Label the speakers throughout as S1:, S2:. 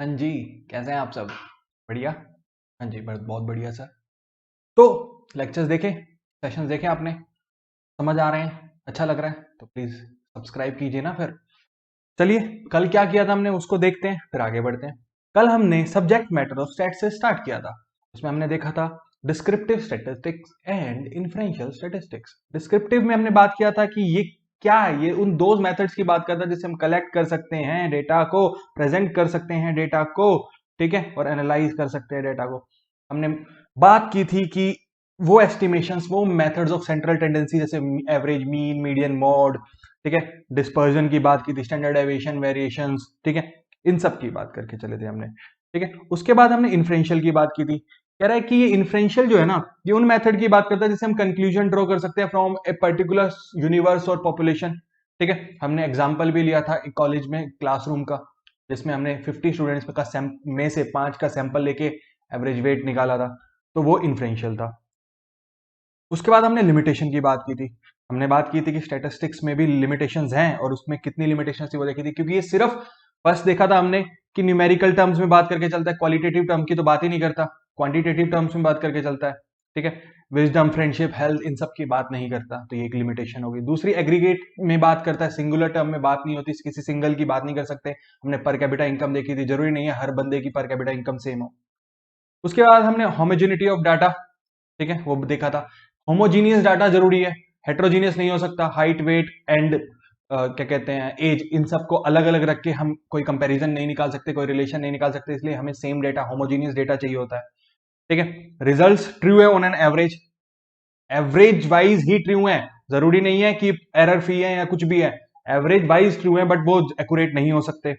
S1: हाँ जी। कैसे हैं आप सब? बढ़िया। हाँ जी, बहुत बढ़िया सर। तो लेक्चर्स देखे, सेशंस देखे आपने? समझ आ रहे हैं? अच्छा लग रहा है तो प्लीज सब्सक्राइब कीजिए ना फिर। चलिए, कल क्या किया था हमने उसको देखते हैं, फिर आगे बढ़ते हैं। कल हमने सब्जेक्ट मैटर ऑफ स्टैट से स्टार्ट किया था। उसमें हमने देखा था descriptive statistics and inferential statistics. Descriptive में हमने बात किया था कि ये क्या है, ये उन दो मेथड्स की बात करता है जिससे हम कलेक्ट कर सकते हैं डेटा को, प्रेजेंट कर सकते हैं डेटा को, ठीक है, और एनालाइज कर सकते हैं डेटा को। हमने बात की थी कि वो एस्टिमेशंस, वो मेथड्स ऑफ सेंट्रल टेंडेंसी जैसे एवरेज, मीन, मीडियन, मॉड, ठीक है, डिस्पर्जन की बात की थी, स्टैंडर्ड डेविएशन, वेरिएशंस, ठीक है, इन सब की बात करके चले थे हमने। ठीक है, उसके बाद हमने इन्फ्रेंशियल की बात की थी। कह रहा है कि ये इन्फ्रेंशियल जो है ना, ये उन मेथड की बात करता है जिससे हम कंक्लूजन ड्रॉ कर सकते हैं फ्रॉम ए पर्टिकुलर यूनिवर्स और पॉपुलेशन। ठीक है, हमने एग्जाम्पल भी लिया था एक कॉलेज में क्लासरूम का, जिसमें हमने 50 स्टूडेंट्स का में से 5 का सैंपल लेके एवरेज वेट निकाला था, तो वो इन्फ्रेंशियल था। उसके बाद हमने लिमिटेशन की बात की थी। हमने बात की थी कि स्टैटिस्टिक्स में भी लिमिटेशंस हैं और उसमें कितनी लिमिटेशंस थी वो देखी थी, क्योंकि ये सिर्फ फर्स्ट देखा था हमने कि न्यूमेरिकल टर्म्स में बात करके चलता है, क्वालिटेटिव टर्म की तो बात ही नहीं करता, क्वांटिटेटिव टर्म्स में बात करके चलता है। ठीक है, विजडम, फ्रेंडशिप, हेल्थ, इन सब की बात नहीं करता, तो ये एक लिमिटेशन होगी। दूसरी, एग्रीगेट में बात करता है, सिंगुलर टर्म में बात नहीं होती, किसी सिंगल की बात नहीं कर सकते। हमने पर कैपिटा इनकम देखी थी, जरूरी नहीं है हर बंदे की पर कैपिटा इनकम सेम हो। उसके बाद हमने होमोजेनिटी ऑफ डाटा, ठीक है, वो देखा था। होमोजीनियस डाटा जरूरी है, हेट्रोजीनियस नहीं हो सकता। हाइट, वेट एंड क्या कहते हैं, एज, इन सबको अलग अलग रख के हम कोई कंपैरिजन नहीं निकाल सकते, कोई रिलेशन नहीं निकाल सकते, इसलिए हमें सेम डेटा, होमोजीनियस डेटा चाहिए होता है। ठीक है, रिजल्ट्स ट्रू है on an average, average wise he true है, जरूरी नहीं है कि एरर फ्री है या कुछ भी है। एवरेज वाइज ट्रू है बट वो एक्यूरेट नहीं हो सकते।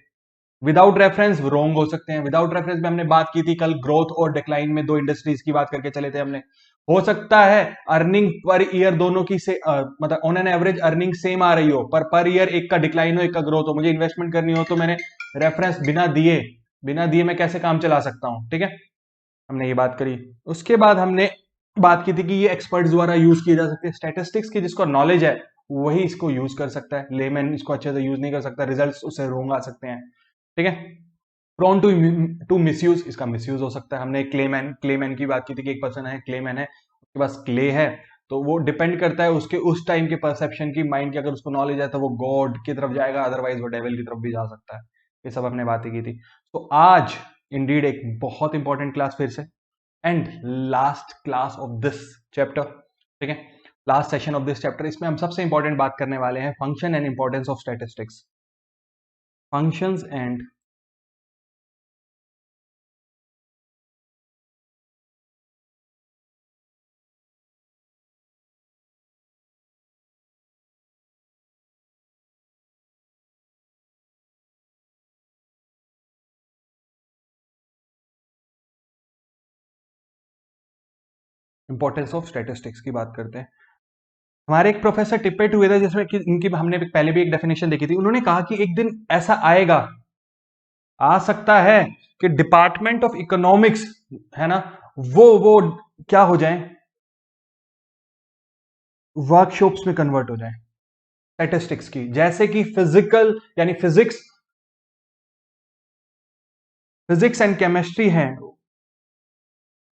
S1: विदाउट रेफरेंस रोंग हो सकते हैं। विदाउट रेफरेंस में हमने बात की थी कल, ग्रोथ और डिक्लाइन में दो इंडस्ट्रीज की बात करके चले थे हमने। हो सकता है अर्निंग पर ईयर दोनों की से मतलब on an average earning same आ रही हो, पर ईयर एक का डिक्लाइन हो एक का ग्रोथ हो, मुझे इन्वेस्टमेंट करनी हो तो मैंने रेफरेंस बिना दिए मैं कैसे काम चला सकता हूं। ठीक है, हमने ये बात करी। उसके बाद हमने बात की थी कि ये एक्सपर्ट्स द्वारा यूज किए जा सकते हैं। स्टैटिस्टिक्स की जिसको नॉलेज है वही इसको यूज कर सकता है, लेमैन इसको अच्छे से यूज नहीं कर सकता, रिजल्ट्स उससे रोंग आ सकते हैं। ठीक है, प्रोन टू मिसयूज, इसका मिसयूज हो सकता है। हमने क्लेमैन की बात की थी कि एक पर्सन है, क्लेमैन है, उसके पास क्ले है, तो वो डिपेंड करता है उसके उस टाइम के परसेप्शन की, माइंड की। अगर उसको नॉलेज है तो वो गॉड की तरफ जाएगा, अदरवाइज वो डेविल की तरफ भी जा सकता है। ये सब हमने बातें की थी। तो आज इंडीड एक बहुत इंपॉर्टेंट क्लास फिर से, and last class of this chapter. ठीक है, last session of this chapter. इसमें हम सबसे इंपॉर्टेंट बात करने वाले हैं function and importance of statistics. Functions and importance of statistics की बात करते हैं। हमारे एक प्रोफेसर टिप्पेट हुए थे जिसमें कि इनकी हमने पहले भी एक डेफिनेशन देखी थी। उन्होंने कहा कि एक दिन ऐसा आएगा, आ सकता है कि डिपार्टमेंट ऑफ इकोनॉमिक्स, है ना, वो क्या हो जाए, वर्कशॉप्स में कन्वर्ट हो जाए स्टैटिस्टिक्स की। जैसे कि फिजिकल यानी फिजिक्स एंड केमिस्ट्री है,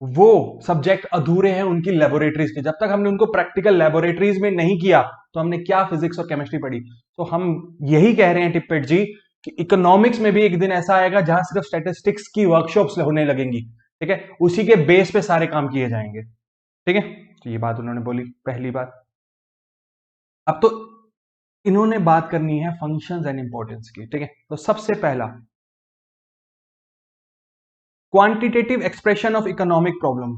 S1: वो सब्जेक्ट अधूरे हैं उनकी लेबोरेटरीज के। जब तक हमने उनको प्रैक्टिकल लेबोरेटरीज में नहीं किया तो हमने क्या फिजिक्स और केमिस्ट्री पढ़ी। तो हम यही कह रहे हैं टिप्पेट जी कि इकोनॉमिक्स में भी एक दिन ऐसा आएगा जहां सिर्फ स्टैटिस्टिक्स की वर्कशॉप्स होने लगेंगी। ठीक है, उसी के बेस पे सारे काम किए जाएंगे। ठीक है, तो ये बात उन्होंने बोली, पहली बात। अब तो इन्होंने बात करनी है फंक्शंस एंड इंपॉर्टेंस की। ठीक है, तो सबसे पहला, quantitative expression of economic problem.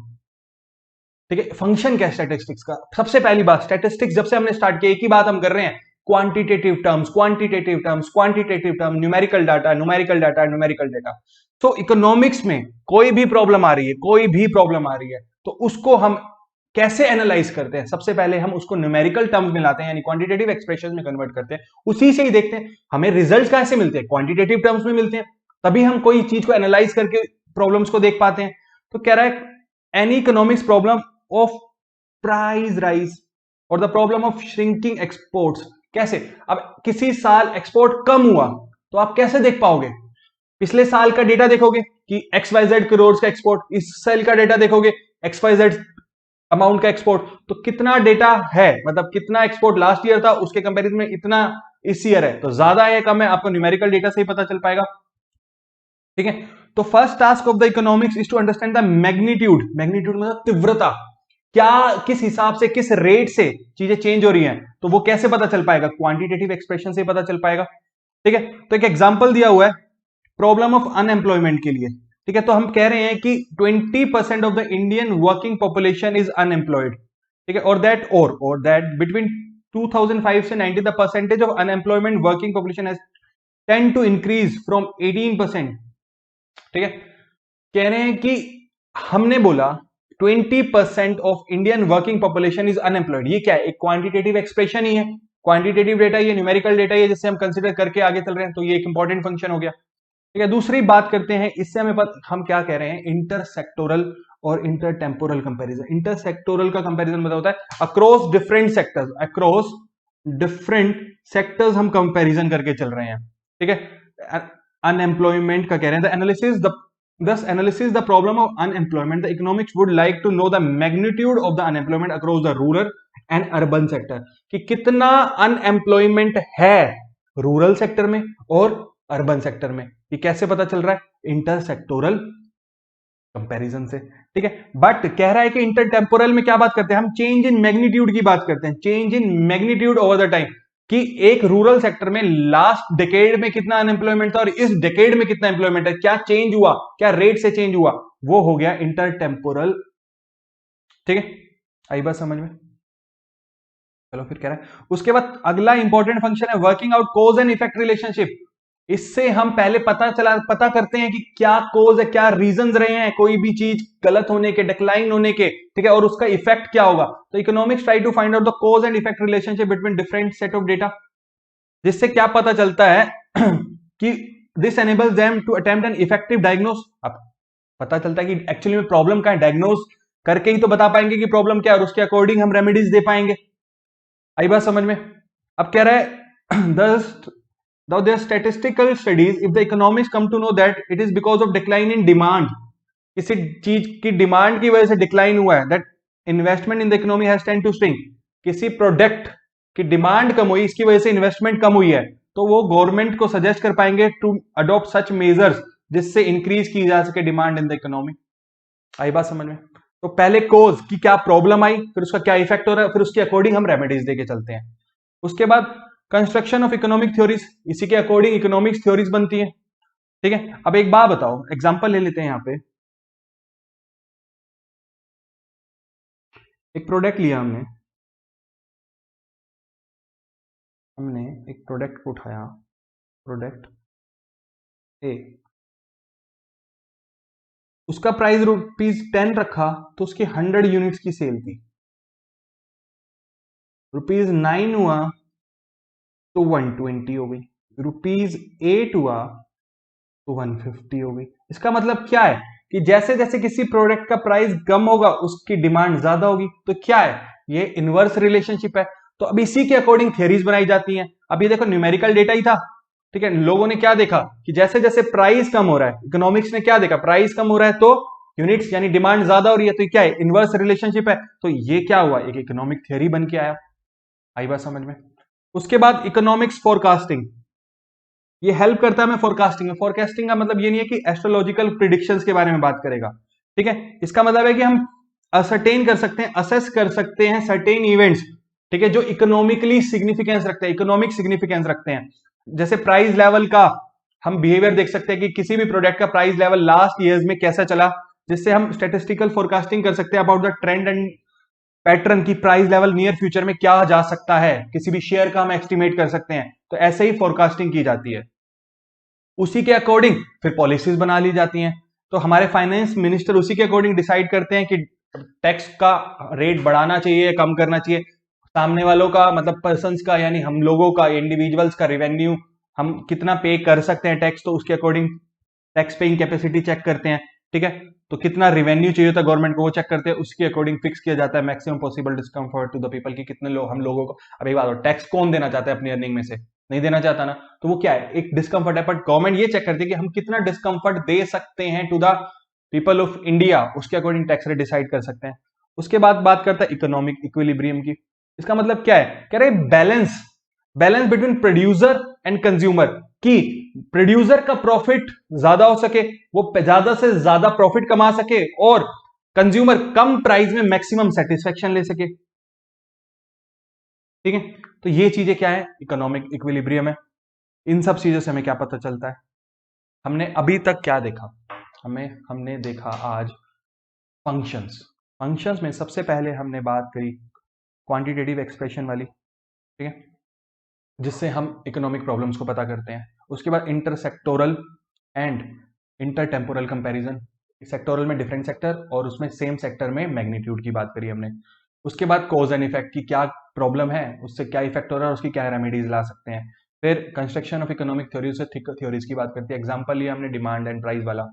S1: ठीक है, फंक्शन क्या है स्टैटिस्टिक्स का? सबसे पहली बात, स्टैटिस्टिक्स जब से हमने स्टार्ट किया एक ही बात हम कर रहे हैं, quantitative terms, quantitative terms, quantitative term, numerical data, numerical data, numerical data. तो इकोनॉमिक्स में कोई भी प्रॉब्लम आ रही है, कोई भी प्रॉब्लम आ रही है, तो उसको हम कैसे एनालाइज करते हैं? सबसे पहले हम उसको न्यूमेरिकल टर्म्स में लाते हैं, यानी क्वांटिटेटिव एक्सप्रेशन में कन्वर्ट करते हैं। उसी से ही देखते हैं हमें रिजल्ट कैसे मिलते हैं, क्वांटिटेटिव टर्म्स में मिलते हैं, तभी हम कोई चीज को एनालाइज करके प्रॉब्लम्स को देख पाते हैं। तो कह रहा है any economics problem of price rise और the problem of shrinking exports. कैसे? अब किसी साल एक्सपोर्ट कम हुआ तो आप कैसे देख पाओगे? पिछले साल का डेटा देखोगे कि XYZ करोड़ का एक्सपोर्ट, इस साल का डेटा देखोगे XYZ अमाउंट का एक्सपोर्ट, तो कितना डेटा है, मतलब कितना एक्सपोर्ट लास्ट ईयर था उसके कंपैरिजन में इतना इस ईयर है, तो ज्यादा है या कम है आपको न्यूमेरिकल डेटा से ही पता चल पाएगा। ठीक है, तो first task of the economics is to understand the magnitude, magnitude मतलब तीव्रता, क्या किस हिसाब से किस रेट से चीजें चेंज हो रही हैं, तो वो कैसे पता चल पाएगा, क्वांटिटेटिव एक्सप्रेशन से पता चल पाएगा। ठीक है, तो एक एग्जांपल दिया हुआ है प्रॉब्लम ऑफ अनएम्प्लॉयमेंट के लिए। ठीक है, तो हम कह रहे हैं कि 20% of the Indian working population is unemployed. ठीक है, और दैट बिटवीन 2005 से 90 the percentage of unemployment working population has tend to increase from 18%। ठीक है, कह रहे हैं कि हमने बोला 20% of Indian working population is unemployed, ये क्या है, एक क्वांटिटेटिव एक्सप्रेशन ही है, क्वांटिटेटिव डेटा, ये न्यूमेरिकल डेटा है जिससे हम कंसिडर करके आगे चल रहे हैं, तो ये एक इंपॉर्टेंट फंक्शन हो गया। ठीक है, दूसरी बात करते हैं, इससे हम क्या कह रहे हैं, इंटरसेक्टोरल और इंटरटेम्पोरल कंपैरिजन। इंटरसेक्टोरल का कंपैरिजन मतलब होता है across different sectors, across different sectors हम कंपैरिजन करके चल रहे हैं। ठीक है, अनएम्प्लॉयमेंट का कह रहे हैं thus analysis the problem of unemployment, the economics would like to know the magnitude of the unemployment across the rural and urban sector, कि कितना अनएम्प्लॉयमेंट है रूरल सेक्टर में और अर्बन सेक्टर में, ये कैसे पता चल रहा है, इंटरसेक्टोरल कंपैरिजन से। ठीक है, बट कह रहा है कि इंटरटेम्पोरल में क्या बात करते हैं हम, चेंज इन मैग्नीट्यूड की बात करते हैं, change in magnitude over the time, कि एक रूरल सेक्टर में लास्ट डिकेड में कितना अनएम्प्लॉयमेंट था और इस डिकेड में कितना एम्प्लॉयमेंट है, क्या चेंज हुआ, क्या रेट से चेंज हुआ, वो हो गया इंटरटेम्पोरल। ठीक है, आई बात समझ में, चलो फिर कह रहा है उसके बाद अगला इंपॉर्टेंट फंक्शन है working out cause and effect relationship. इससे हम पहले पता करते हैं कि क्या कोज है, क्या रीजंस रहे हैं कोई भी चीज गलत होने के, डिक्लाइन होने के। ठीक है, और उसका इफेक्ट क्या होगा, तो economics try to find out the cause and effect relationship between different set of data, जिससे क्या पता चलता है कि this enables them to attempt an effective diagnose. अब पता चलता है कि एक्चुअली में प्रॉब्लम क्या है, डायग्नोस करके ही तो बता पाएंगे कि प्रॉब्लम क्या है और उसके अकॉर्डिंग हम रेमेडीज दे पाएंगे। आई बात समझ में। अब कह रहा है Now there are statistical studies if the economics come to know that it is because of decline in demand, किसी चीज की डिमांड की वजह से डिक्लाइन हुआ है, that investment in the economy has tend to shrink, किसी प्रोडक्ट की डिमांड कम हुई इसकी वजह से इन्वेस्टमेंट कम हुई है, तो वो गवर्नमेंट को सजेस्ट कर पाएंगे टू अडॉप्ट सच मेजर्स जिससे इंक्रीज की जा सके डिमांड इन द इकोनॉमी। आई बात समझ में। तो पहले कोज की क्या प्रॉब्लम आई, फिर उसका क्या इफेक्ट हो रहा है, फिर उसके अकॉर्डिंग हम रेमेडीज देके चलते हैं। उसके बाद कंस्ट्रक्शन ऑफ इकोनॉमिक थ्योरीज, इसी के अकॉर्डिंग इकोनॉमिक्स थ्योरीज बनती है। ठीक है, अब एक बात बताओ, एग्जांपल ले लेते हैं, यहां पे एक प्रोडक्ट लिया हमने एक प्रोडक्ट को उठाया, प्रोडक्ट ए, उसका प्राइस ₹10 रखा तो उसकी 100 यूनिट्स की सेल थी, ₹9 हुआ तो 120 हो गई, ₹8 हुआ तो 150 हो गई। इसका मतलब क्या है कि जैसे जैसे किसी प्रोडक्ट का प्राइस कम होगा उसकी डिमांड ज्यादा होगी, तो क्या है, ये इनवर्स रिलेशनशिप है। तो अब इसी के अकॉर्डिंग थियरीज बनाई जाती हैं। अब ये देखो न्यूमेरिकल डेटा ही था। ठीक है, लोगों ने क्या देखा कि जैसे जैसे प्राइस कम हो रहा है, इकोनॉमिक्स ने क्या देखा, प्राइस कम हो रहा है तो यूनिट्स यानी डिमांड ज्यादा हो रही है, तो क्या है, इनवर्स रिलेशनशिप है। तो ये क्या हुआ, एक इकोनॉमिक थियरी बन के आया। आई बात समझ में। उसके बाद इकोनॉमिक्स फोरकास्टिंग, ये हेल्प करता है हमें फोरकास्टिंग में। फोरकास्टिंग का मतलब ये नहीं है कि एस्ट्रोलॉजिकल प्रिडिक्शंस के बारे में बात करेगा। ठीक है, इसका मतलब है कि हम असरटेन कर सकते हैं, असेस कर सकते हैं सर्टेन इवेंट्स, ठीक है, जो इकोनॉमिकली सिग्निफिकेंस रखते हैं, इकोनॉमिक सिग्निफिकेंस रखते हैं। जैसे प्राइस लेवल का हम बिहेवियर देख सकते हैं कि किसी भी प्रोडक्ट का प्राइस लेवल लास्ट ईयर्स में कैसा चला, जिससे हम स्टैटिस्टिकल फोरकास्टिंग कर सकते हैं about the trend and pattern की प्राइस लेवल नियर फ्यूचर में क्या जा सकता है, किसी भी शेयर का हम एस्टिमेट कर सकते हैं। तो ऐसे ही फोरकास्टिंग की जाती है, उसी के अकॉर्डिंग फिर पॉलिसीज बना ली जाती हैं। तो हमारे फाइनेंस मिनिस्टर उसी के अकॉर्डिंग डिसाइड करते हैं कि टैक्स का रेट बढ़ाना चाहिए, कम करना चाहिए, सामने वालों का मतलब पर्संस का यानी हम लोगों का, इंडिविजुअल्स का रेवेन्यू हम कितना पे कर सकते हैं टैक्स, तो उसके according tax paying capacity check करते हैं। ठीक है, तो कितना रेवेन्यू चाहिए होता गवर्नमेंट को वो चेक करते हैं, उसके अकॉर्डिंग फिक्स किया जाता है maximum possible discomfort to the people, की कितने लोग हम लोगों को। अब एक बात, टैक्स कौन देना चाहता है अपनी अर्निंग में से, नहीं देना चाहता ना, तो वो क्या है, एक डिस्कंफर्ट है, बट गवर्नमेंट ये चेक करती है कि हम कितना डिस्कंफर्ट दे सकते हैं to the people of India, उसके अकॉर्डिंग टैक्स रेट डिसाइड कर सकते हैं। उसके बाद बात करता है इकोनॉमिक इक्विलिब्रियम की। इसका मतलब क्या है, कह रहे balance, balance between producer and consumer, कि प्रोड्यूसर का प्रॉफिट ज्यादा हो सके, वो ज्यादा से ज्यादा प्रॉफिट कमा सके, और कंज्यूमर कम प्राइस में मैक्सिमम सेटिस्फेक्शन ले सके। ठीक है, तो ये चीजें क्या है, इकोनॉमिक इक्विलिब्रियम है। इन सब चीजों से हमें क्या पता चलता है, हमने अभी तक क्या देखा, हमने देखा आज फंक्शंस। फंक्शंस में सबसे पहले हमने बात करी क्वांटिटेटिव एक्सप्रेशन वाली, ठीक है, जिससे हम इकोनॉमिक प्रॉब्लम्स को पता करते हैं। उसके बाद इंटरसेक्टोरल एंड इंटरटेम्पोरल कंपैरिजन, सेक्टोरल में डिफरेंट सेक्टर और उसमें सेम सेक्टर में मैग्नीट्यूड की बात करी हमने। उसके बाद कॉज एंड इफेक्ट की क्या प्रॉब्लम है, उससे क्या इफेक्ट हो रहा है और उसकी क्या रेमेडीज ला सकते हैं। फिर कंस्ट्रक्शन ऑफ इकोनॉमिक थ्योरी से थ्योरीज की बात करती है, एग्जांपल लिया हमने डिमांड एंड प्राइस वाला।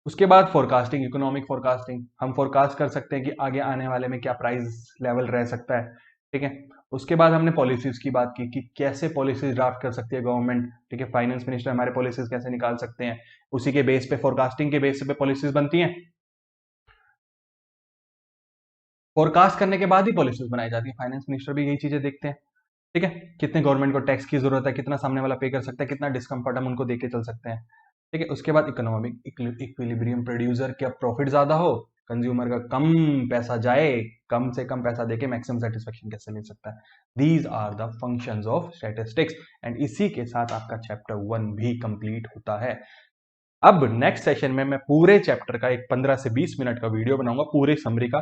S1: उसके बाद फोरकास्टिंग, इकोनॉमिक फोरकास्टिंग, हम फोरकास्ट कर सकते हैं कि आगे आने वाले में क्या प्राइस लेवल रह सकता है। ठीक है, उसके बाद हमने पॉलिसीज की बात की कि कैसे पॉलिसीज ड्राफ्ट कर सकती है गवर्नमेंट। ठीक है, फाइनेंस मिनिस्टर हमारे पॉलिसीज कैसे निकाल सकते हैं, उसी के बेस पे, फोरकास्टिंग के बेस पे पॉलिसीज बनती हैं। फोरकास्ट करने के बाद ही पॉलिसीज बनाई जाती है, फाइनेंस मिनिस्टर भी यही चीजें देखते हैं। ठीक है, कितने गवर्नमेंट को टैक्स की जरूरत है, कितना सामने वाला पे कर सकता है, कितना डिस्कम्फर्ट हम उनको देके चल सकते हैं। ठीक है, उसके बाद इकोनॉमिक इक्विलिब्रियम, प्रोड्यूसर का प्रॉफिट ज्यादा हो, कंज्यूमर का कम पैसा जाए, कम से कम पैसा देके मैक्सिमम सेटिस्फेक्शन कैसे मिल सकता है। These are the functions of statistics, and इसी के साथ आपका चैप्टर 1 भी कंप्लीट होता है। अब नेक्स्ट सेशन में मैं पूरे चैप्टर का एक 15 से 20 मिनट का वीडियो बनाऊंगा, पूरे समरी का,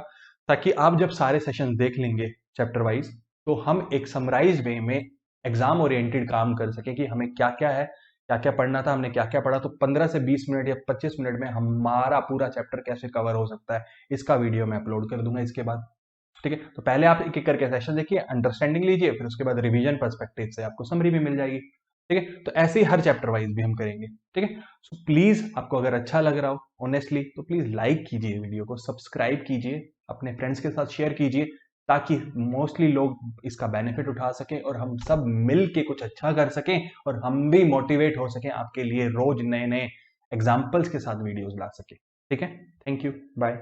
S1: ताकि आप जब सारे सेशन देख लेंगे चैप्टर वाइज, तो हम एक समराइज वे में एग्जाम ओरिएंटेड काम कर सके कि हमें क्या क्या है, क्या क्या पढ़ना था, हमने क्या क्या पढ़ा। तो 15 से 20 मिनट या 25 मिनट में हमारा पूरा चैप्टर कैसे कवर हो सकता है, इसका वीडियो मैं अपलोड कर दूंगा इसके बाद। ठीक है, तो पहले आप एक एक करके सेशन देखिए, अंडरस्टैंडिंग लीजिए, फिर उसके बाद रिवीजन पर्सपेक्टिव से आपको समरी भी मिल जाएगी। ठीक है, तो ऐसे ही हर चैप्टर वाइज भी हम करेंगे। ठीक है, सो प्लीज आपको अगर अच्छा लग रहा हो ऑनेस्टली, तो प्लीज लाइक कीजिए वीडियो को, सब्सक्राइब कीजिए, अपने फ्रेंड्स के साथ शेयर कीजिए, ताकि मोस्टली लोग इसका बेनिफिट उठा सकें और हम सब मिल के कुछ अच्छा कर सकें, और हम भी मोटिवेट हो सकें आपके लिए रोज नए नए एग्जाम्पल्स के साथ वीडियोस ला सके। ठीक है, थैंक यू, बाय।